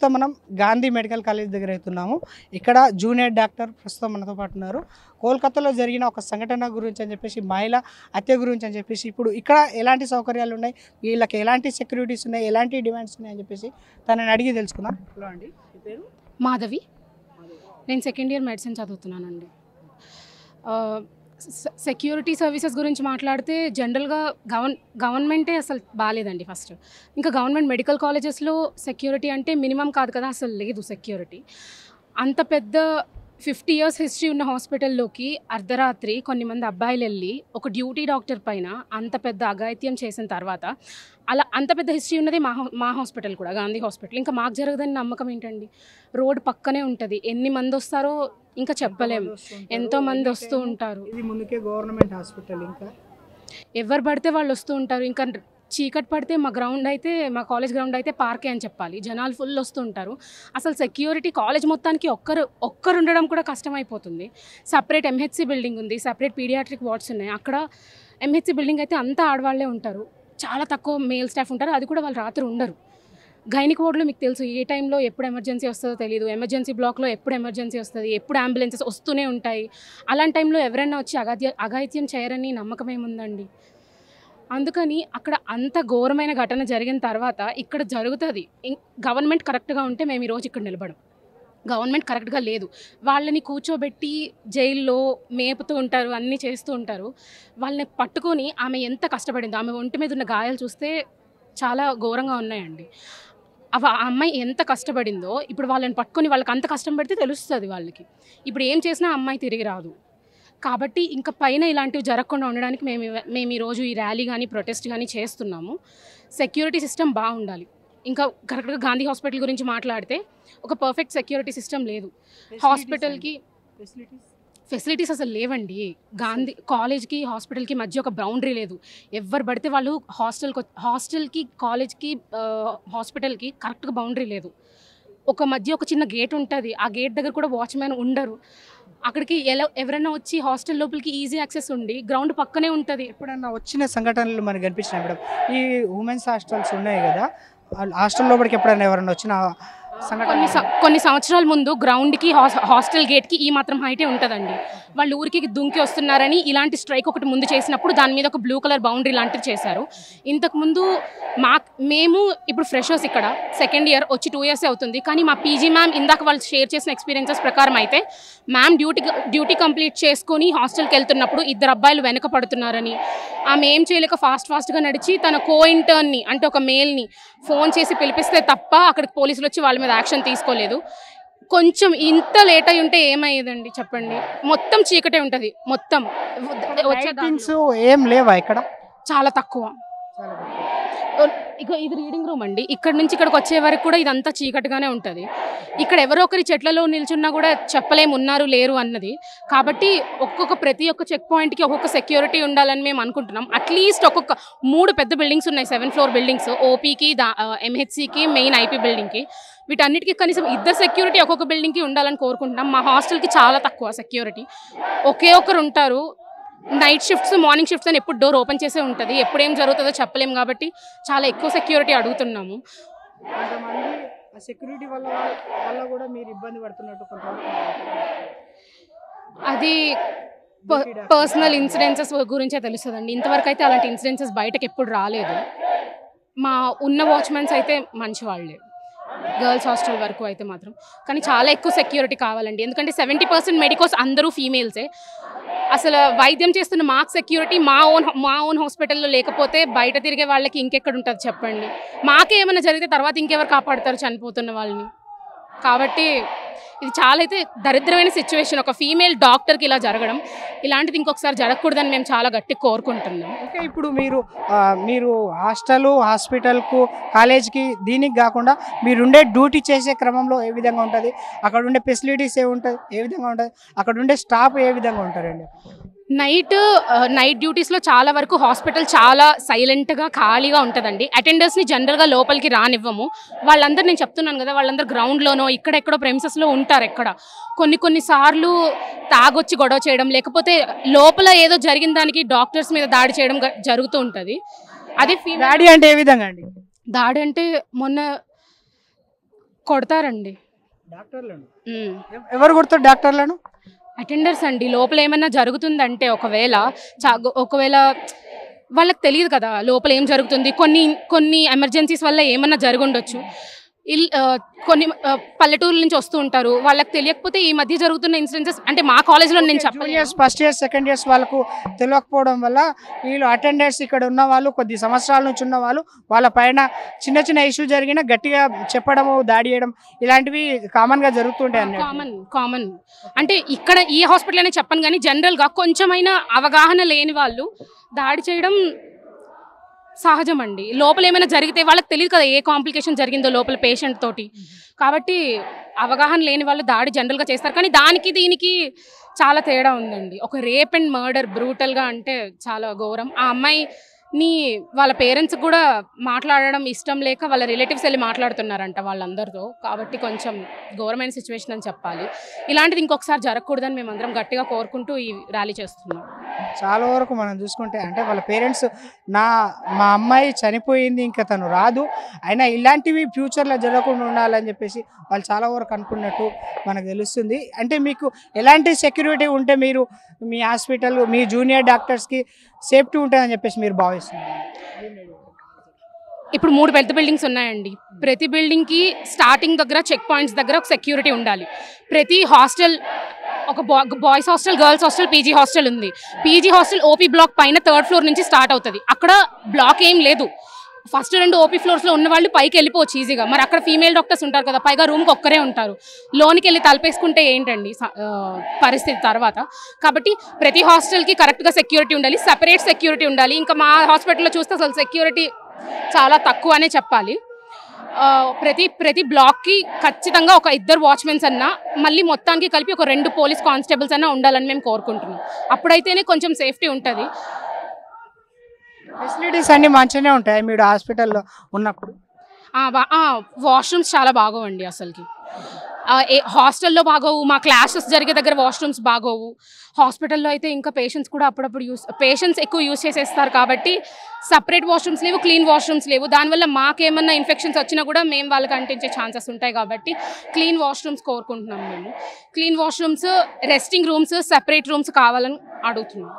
ప్రస్తుతం మనం Gandhi medical college దగ్గర అవుతున్నాము. ఇక్కడ జూనియర్ డాక్టర్ ప్రస్తుతం మనతో పాటు ఉన్నారు. కోల్కతాలో జరిగిన ఒక సంఘటన గురించి అని చెప్పేసి, మహిళ హత్య గురించి అని చెప్పేసి, ఇప్పుడు ఇక్కడ ఎలాంటి సౌకర్యాలు ఉన్నాయి, వీళ్ళకి ఎలాంటి సెక్యూరిటీస్ ఉన్నాయి, ఎలాంటి డిమాండ్స్ ఉన్నాయి అని చెప్పేసి తనని అడిగి తెలుసుకుందాం. హలో అండి, మీ పేరు? మాధవి. నేను సెకండ్ ఇయర్ మెడిసిన్ చదువుతున్నానండి. సెక్యూరిటీ సర్వీసెస్ గురించి మాట్లాడితే జనరల్గా గవర్నమెంటే అసలు బాగాలేదండి ఫస్ట్. ఇంకా గవర్నమెంట్ మెడికల్ కాలేజెస్లో సెక్యూరిటీ అంటే మినిమం కాదు కదా, అసలు లేదు సెక్యూరిటీ. అంత పెద్ద 50 years హిస్టరీ ఉన్న హాస్పిటల్లోకి అర్ధరాత్రి కొన్ని మంది అబ్బాయిలు వెళ్ళి ఒక డ్యూటీ డాక్టర్ పైన అంత పెద్ద అఘాయిత్యం చేసిన తర్వాత, అలా అంత పెద్ద హిస్టరీ ఉన్నది మా హాస్పిటల్ కూడా, గాంధీ హాస్పిటల్. ఇంకా మాకు జరగదని నమ్మకం ఏంటండి? రోడ్ పక్కనే ఉంటుంది, ఎన్ని మంది వస్తారో ఇంకా చెప్పలేము, ఎంతో మంది వస్తూ ఉంటారు. ఇది ముందుకే గవర్నమెంట్ హాస్పిటల్, ఇంకా ఎవరు పడితే వాళ్ళు వస్తూ ఉంటారు. ఇంకా చీకటి పడితే మా కాలేజ్ గ్రౌండ్ అయితే పార్కే అని చెప్పాలి, జనాలు ఫుల్ వస్తూ ఉంటారు. అసలు సెక్యూరిటీ కాలేజ్ మొత్తానికి ఒక్కరు ఉండడం కూడా కష్టమైపోతుంది. సపరేట్ ఎంహెచ్సి బిల్డింగ్ ఉంది, సపరేట్ పీడియాట్రిక్ వార్డ్స్ ఉన్నాయి. అక్కడ ఎంహెచ్సి బిల్డింగ్ అయితే అంతా ఆడవాళ్లే ఉంటారు, చాలా తక్కువ మేల్ స్టాఫ్ ఉంటారు, అది కూడా వాళ్ళు రాత్రి ఉండరు. గైనిక్ వార్డులో మీకు తెలుసు ఏ టైంలో ఎప్పుడు ఎమర్జెన్సీ వస్తుందో తెలియదు, ఎమర్జెన్సీ బ్లాక్లో ఎప్పుడు ఎమర్జెన్సీ వస్తుంది, ఎప్పుడు అంబులెన్సెస్ వస్తూనే ఉంటాయి. అలాంటి టైంలో ఎవరైనా వచ్చి అఘాయిత్యం చేయరని నమ్మకం ఏముందండి? అందుకని అక్కడ అంత ఘోరమైన ఘటన జరిగిన తర్వాత ఇక్కడ జరుగుతుంది. గవర్నమెంట్ కరెక్ట్గా ఉంటే మేము ఈరోజు ఇక్కడ నిలబడం. గవర్నమెంట్ కరెక్ట్గా లేదు, వాళ్ళని కూర్చోబెట్టి జైల్లో మేపుతూ ఉంటారు, అన్నీ చేస్తూ ఉంటారు. వాళ్ళని పట్టుకొని ఆమె ఎంత కష్టపడిందో, ఆమె ఒంటి మీద ఉన్న గాయాలు చూస్తే చాలా ఘోరంగా ఉన్నాయండి. ఆ అమ్మాయి ఎంత కష్టపడిందో ఇప్పుడు వాళ్ళని పట్టుకొని వాళ్ళకి అంత కష్టం పెడితే తెలుస్తుంది వాళ్ళకి. ఇప్పుడు ఏం చేసినా అమ్మాయి తిరిగి రాదు. కాబట్టి ఇంకా పైన ఇలాంటివి జరగకుండా ఉండడానికి మేము ఈరోజు ఈ ర్యాలీ కానీ ప్రొటెస్ట్ కానీ చేస్తున్నాము. సెక్యూరిటీ సిస్టమ్ బాగుండాలి. ఇంకా కరెక్ట్గా గాంధీ హాస్పిటల్ గురించి మాట్లాడితే ఒక పర్ఫెక్ట్ సెక్యూరిటీ సిస్టమ్ లేదు. హాస్పిటల్కి ఫెసిలిటీస్ అసలు లేవండి. గాంధీ కాలేజ్కి హాస్పిటల్కి మధ్య ఒక బౌండరీ లేదు. ఎవరు పడితే వాళ్ళు హాస్టల్కి కాలేజ్కి హాస్పిటల్కి కరెక్ట్గా బౌండరీ లేదు. మధ్య ఒక చిన్న గేట్ ఉంటుంది, ఆ గేట్ దగ్గర కూడా వాచ్మెన్ ఉండరు. అక్కడికి ఎవరైనా వచ్చి హాస్టల్ లోపలికి ఈజీ యాక్సెస్ ఉండి గ్రౌండ్ పక్కనే ఉంటుంది. ఎప్పుడన్నా వచ్చిన సంఘటనలు మనకు కనిపించినాయి మేడం? ఈ ఉమెన్స్ హాస్టల్స్ ఉన్నాయి కదా, హాస్టల్ లోపలికి ఎప్పుడైనా ఎవరైనా వచ్చిన కొన్ని సంవత్సరాల ముందు గ్రౌండ్కి హాస్టల్ గేట్కి ఈ మాత్రం హైటే ఉంటుందండి. వాళ్ళు ఊరికి దుంకి వస్తున్నారని ఇలాంటి స్ట్రైక్ ఒకటి ముందు చేసినప్పుడు దాని మీద ఒక బ్లూ కలర్ బౌండరీ లాంటివి చేశారు. ఇంతకుముందు మేము ఇప్పుడు ఫ్రెషర్స్ ఇక్కడ సెకండ్ ఇయర్ వచ్చి 2 years అవుతుంది. కానీ మా పీజీ మ్యామ్ ఇందాక వాళ్ళు షేర్ చేసిన ఎక్స్పీరియన్సెస్ ప్రకారం అయితే మ్యామ్ డ్యూటీ కంప్లీట్ చేసుకొని హాస్టల్కి వెళ్తున్నప్పుడు 2 అబ్బాయిలు వెనక పడుతున్నారని, ఆమె ఏం చేయలేక ఫాస్ట్గా నడిచి తన ఇంటర్న్ని అంటే ఒక మేల్ని ఫోన్ చేసి పిలిపిస్తే తప్ప అక్కడికి పోలీసులు వచ్చి వాళ్ళ మీద యాక్షన్ తీసుకోలేదు. కొంచెం ఇంత లేట్ అయి ఉంటే ఏమయ్యేదండి చెప్పండి? మొత్తం చీకటే ఉంటుంది, మొత్తం ఏం లేవా ఇక్కడ? చాలా తక్కువ. ఇక ఇది రీడింగ్ రూమ్ అండి, ఇక్కడ నుంచి ఇక్కడికి వచ్చే వరకు కూడా ఇదంతా చీకటిగానే ఉంటుంది. ఇక్కడ ఎవరో ఒకరి చెట్లలో నిల్చున్నా కూడా చెప్పలేము ఉన్నారు లేరు అన్నది. కాబట్టి ప్రతి ఒక్క చెక్ పాయింట్కి ఒక్కొక్క సెక్యూరిటీ ఉండాలని మేము అనుకుంటున్నాం. అట్లీస్ట్ 3 పెద్ద బిల్డింగ్స్ ఉన్నాయి, 7 floor బిల్డింగ్స్, ఓపీకి, ఎంహెచ్సికి, మెయిన్ ఐపీ బిల్డింగ్కి. వీటన్నిటికీ కనీసం 2 సెక్యూరిటీ ఒక్కొక్క బిల్డింగ్కి ఉండాలని కోరుకుంటున్నాం. మా హాస్టల్కి చాలా తక్కువ సెక్యూరిటీ, ఒకరు ఉంటారు. నైట్ షిఫ్ట్స్, మార్నింగ్ షిఫ్ట్స్ అని ఎప్పుడు డోర్ ఓపెన్ చేసే ఉంటుంది, ఎప్పుడేం జరుగుతుందో చెప్పలేము. కాబట్టి చాలా ఎక్కువ సెక్యూరిటీ అడుగుతున్నాము. సెక్యూరిటీ వల్ల కూడా మీరు ఇబ్బంది పడుతున్నట్టు అది పర్సనల్ ఇన్సిడెన్సెస్ గురించే తెలుస్తుందండి. ఇంతవరకు అయితే అలాంటి ఇన్సిడెన్సెస్ బయటకు ఎప్పుడు రాలేదు. మా ఉన్న వాచ్మెన్స్ అయితే మంచి వాళ్ళే, గర్ల్స్ హాస్టల్ వరకు అయితే మాత్రం. కానీ చాలా ఎక్కువ సెక్యూరిటీ కావాలండి, ఎందుకంటే 70% మెడికోస్ అందరూ ఫీమేల్సే. అసలు వైద్యం చేస్తున్న మాకు సెక్యూరిటీ మా ఓన్ హాస్పిటల్లో లేకపోతే బయట తిరిగే వాళ్ళకి ఇంకెక్కడ ఉంటుంది చెప్పండి? మాకే ఏమైనా జరిగితే తర్వాత ఇంకెవరు కాపాడుతారు చనిపోతున్న వాళ్ళని? కాబట్టి ఇది చాలా అయితే దరిద్రమైన సిచ్యువేషన్, ఒక ఫీమేల్ డాక్టర్కి ఇలా జరగడం. ఇలాంటిది ఇంకొకసారి జరగకూడదని మేము చాలా గట్టిగా కోరుకుంటున్నాం. ఓకే, ఇప్పుడు మీరు హాస్పిటల్కు, కాలేజ్కి, దీనికి కాకుండా మీరుండే డ్యూటీ చేసే క్రమంలో ఏ విధంగా ఉంటుంది? అక్కడ ఉండే ఫెసిలిటీస్ ఏ విధంగా ఉంటుంది? అక్కడ ఉండే స్టాఫ్ ఏ విధంగా ఉంటారండి? నైట్ డ్యూటీస్లో చాలా వరకు హాస్పిటల్ చాలా సైలెంట్గా ఖాళీగా ఉంటుందండి. అటెండర్స్ని జనరల్గా లోపలికి రానివ్వము. వాళ్ళందరూ నేను చెప్తున్నాను కదా, వాళ్ళందరూ గ్రౌండ్లోనో ఇక్కడెక్కడో ప్రెమిసెస్లో ఉంటారు. ఎక్కడ కొన్ని సార్లు తాగొచ్చి గొడవ చేయడం, లేకపోతే లోపల ఏదో జరిగిన దానికి డాక్టర్స్ మీద దాడి చేయడం జరుగుతూ ఉంటుంది. అది దాడి అంటే ఏ విధంగా అండి? దాడి అంటే మొన్న కొడతారండి. డాక్టర్లను ఉమ్. ఎవరు కొడతారు డాక్టర్లను? అటెండర్స్ అండి. లోపల ఏమన్నా జరుగుతుందంటే ఒకవేళ వాళ్ళకి తెలియదు కదా లోపల ఏం జరుగుతుంది. కొన్ని కొన్ని ఎమర్జెన్సీస్ వల్ల ఏమన్నా జరుగుండొచ్చు. కొన్ని పల్లెటూరుల నుంచి వస్తూ ఉంటారు. వాళ్ళకి తెలియకపోతే ఈ మధ్య జరుగుతున్న ఇన్సిడెన్సెస్ అంటే మా కాలేజ్లో నేను చెప్పలేను. ఫస్ట్ ఇయర్స్ సెకండ్ ఇయర్స్ వాళ్ళకు తెలియకపోవడం వల్ల వీళ్ళు అటెండర్స్ ఇక్కడ ఉన్న వాళ్ళు కొద్ది సంవత్సరాల నుంచి ఉన్న వాళ్ళు వాళ్ళ పైన చిన్న చిన్న ఇష్యూ జరిగినా గట్టిగా చెప్పడము, దాడి చేయడం ఇలాంటివి కామన్గా జరుగుతుంటాయి అన్నట్టు. కామన్ అంటే ఇక్కడ ఈ హాస్పిటల్ అనే చెప్పను కానీ జనరల్గా కొంచెమైనా అవగాహన లేని వాళ్ళు దాడి చేయడం సహజం అండి. లోపల ఏమైనా జరిగితే వాళ్ళకి తెలియదు కదా ఏ కాంప్లికేషన్ జరిగిందో లోపల పేషెంట్ తోటి. కాబట్టి అవగాహన లేని వాళ్ళు దాడి జనరల్గా చేస్తారు. కానీ దానికి దీనికి చాలా తేడా ఉందండి. ఒక రేప్ అండ్ మర్డర్ బ్రూటల్గా అంటే చాలా ఘోరం. ఆ అమ్మాయిని వాళ్ళ పేరెంట్స్ కూడా మాట్లాడడం ఇష్టం లేక వాళ్ళ రిలేటివ్స్ వెళ్ళి మాట్లాడుతున్నారంట వాళ్ళందరితో. కాబట్టి కొంచెం ఘోరమైన సిచ్యువేషన్ అని చెప్పాలి. ఇలాంటిది ఇంకొకసారి జరగకూడదని మేమందరం గట్టిగా కోరుకుంటూ ఈ ర్యాలీ చేస్తున్నాం. చాలా వరకు మనం చూసుకుంటే అంటే వాళ్ళ పేరెంట్స్ మా అమ్మాయి చనిపోయింది ఇంకా తను రాదు, అయినా ఇలాంటివి ఫ్యూచర్లో జరగకుండా ఉండాలని చెప్పేసి వాళ్ళు చాలా వరకు అనుకున్నట్టు మనకు తెలుస్తుంది. అంటే మీకు ఎలాంటి సెక్యూరిటీ ఉంటే మీరు మీ హాస్పిటల్ మీ జూనియర్ డాక్టర్స్కి సేఫ్టీ ఉంటుందని చెప్పేసి మీరు భావిస్తున్నారు? ఇప్పుడు 3 పెద్ద బిల్డింగ్స్ ఉన్నాయండి. ప్రతి బిల్డింగ్కి స్టార్టింగ్ దగ్గర చెక్ పాయింట్స్ దగ్గర ఒక సెక్యూరిటీ ఉండాలి. ప్రతి హాస్టల్ ఒక boys hostel, girls hostel, PG hostel ఉంది. పీజీ హాస్టల్ ఓపీ బ్లాక్ పైన 3rd ఫ్లోర్ నుంచి స్టార్ట్ అవుతుంది. అక్కడ బ్లాక్ ఏం లేదు. ఫస్ట్ 2 ఓపీ ఫ్లోర్స్లో ఉన్న వాళ్ళు పైకి వెళ్ళిపోవచ్చు ఈజీగా. మరి అక్కడ ఫీమేల్ డాక్టర్స్ ఉంటారు కదా, పైగా రూమ్కి ఒక్కరే ఉంటారు. లోనికి వెళ్ళి తలపేసుకుంటే ఏంటండి పరిస్థితి తర్వాత. కాబట్టి ప్రతి హాస్టల్కి కరెక్ట్గా సెక్యూరిటీ ఉండాలి, సపరేట్ సెక్యూరిటీ ఉండాలి. ఇంకా మా హాస్పిటల్లో చూస్తే అసలు సెక్యూరిటీ చాలా తక్కువ అనే చెప్పాలి. ప్రతి బ్లాక్కి ఖచ్చితంగా ఒక 2 వాచ్మెన్స్ అన్నా, మళ్ళీ మొత్తానికి కలిపి ఒక 2 పోలీస్ కానిస్టేబుల్స్ అన్నా ఉండాలని మేము కోరుకుంటున్నాం. అప్పుడైతేనే కొంచెం సేఫ్టీ ఉంటుంది. ఫెసిలిటీస్ అన్నీ మంచిగానే ఉంటాయి మీరు హాస్పిటల్లో ఉన్నప్పుడు? వాష్రూమ్స్ చాలా బాగోవండి అసలుకి. హాస్టల్లో బాగోవు, మా క్లాసెస్ జరిగే దగ్గర వాష్రూమ్స్ బాగోవు. హాస్పిటల్లో అయితే ఇంకా పేషెంట్స్ కూడా అప్పుడప్పుడు పేషెంట్స్ ఎక్కువ యూస్ చేసేస్తారు కాబట్టి సపరేట్ వాష్రూమ్స్ లేవు, క్లీన్ వాష్రూమ్స్ లేవు. దానివల్ల మాకేమన్నా ఇన్ఫెక్షన్స్ వచ్చినా కూడా మేము వాళ్ళకి అంటించే ఛాన్సెస్ ఉంటాయి. కాబట్టి క్లీన్ వాష్రూమ్స్ కోరుకుంటున్నాం మేము. Clean washrooms, resting rooms, separate rooms కావాలని అడుగుతున్నాం.